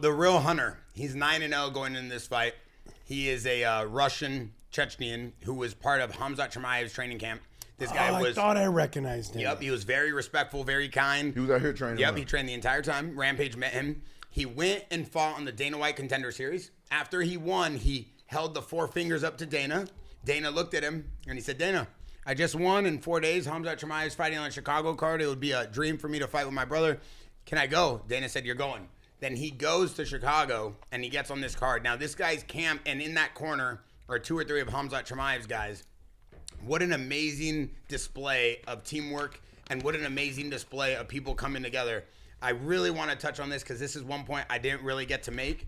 The real hunter. He's 9-0 going into this fight. He is a Russian Chechnyan who was part of Khamzat Chimaev's training camp. This guy I thought I recognized him. Yep, he was very respectful, very kind. He was out here training. Yep, he trained the entire time. Rampage met him. He went and fought on the Dana White Contender Series. After he won, he held the 4 fingers up to Dana. Dana looked at him and he said, "Dana, I just won in 4 days. Khamzat Chimaev is fighting on a Chicago card. It would be a dream for me to fight with my brother. Can I go?" Dana said, "You're going." Then he goes to Chicago and he gets on this card. Now this guy's camp, and in that corner are 2 or 3 of Khamzat Chimaev's guys. What an amazing display of teamwork, and what an amazing display of people coming together. I really want to touch on this because this is one point I didn't really get to make.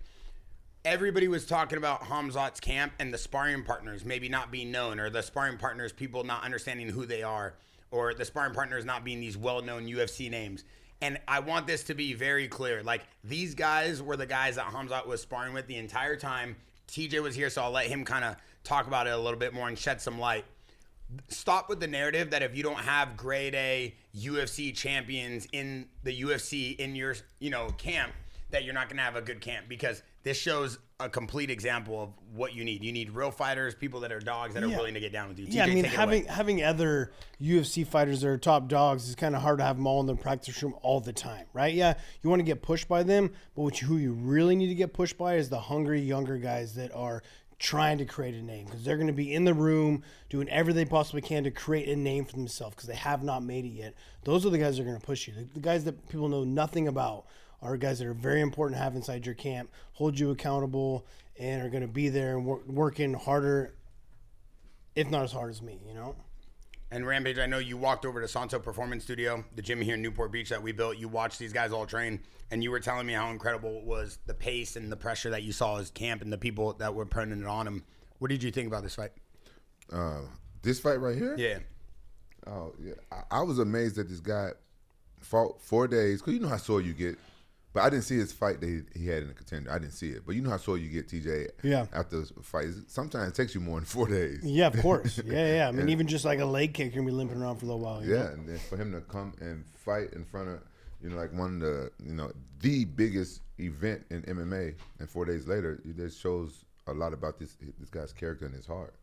Everybody was talking about Khamzat's camp and the sparring partners maybe not being known, or the sparring partners, people not understanding who they are, or the sparring partners not being these well-known UFC names. And I want this to be very clear. Like, these guys were the guys that Khamzat was sparring with the entire time. TJ was here, so I'll let him kind of talk about it a little bit more and shed some light. Stop with the narrative that if you don't have grade A UFC champions in the UFC in your, camp, that you're not going to have a good camp, because this shows a complete example of what you need. You need real fighters, people that are dogs that are willing to get down with you. Yeah, TJ, I mean, having other UFC fighters that are top dogs is kind of hard to have them all in the practice room all the time, right? Yeah, you want to get pushed by them, but who you really need to get pushed by is the hungry, younger guys that are trying to create a name, because they're going to be in the room doing everything they possibly can to create a name for themselves because they have not made it yet. Those are the guys that are going to push you. The guys that people know nothing about are guys that are very important to have inside your camp, hold you accountable, and are going to be there and working harder, if not as hard as me, And Rampage, I know you walked over to Santo Performance Studio, the gym here in Newport Beach that we built. You watched these guys all train, and you were telling me how incredible it was, the pace and the pressure that you saw as camp and the people that were putting it on him. What did you think about this fight? This fight right here? Yeah. Oh, yeah. I was amazed that this guy fought 4 days, because you know how sore you get. But I didn't see his fight that he had in the Contender. I didn't see it. But you know how sore you get, TJ, after a fight. Sometimes it takes you more than 4 days. Yeah, of course. Yeah. I mean, even just like a leg kick, you're going to be limping around for a little while. You know? And then for him to come and fight in front of, like one of the, the biggest event in MMA, and 4 days later, it just shows a lot about this guy's character and his heart.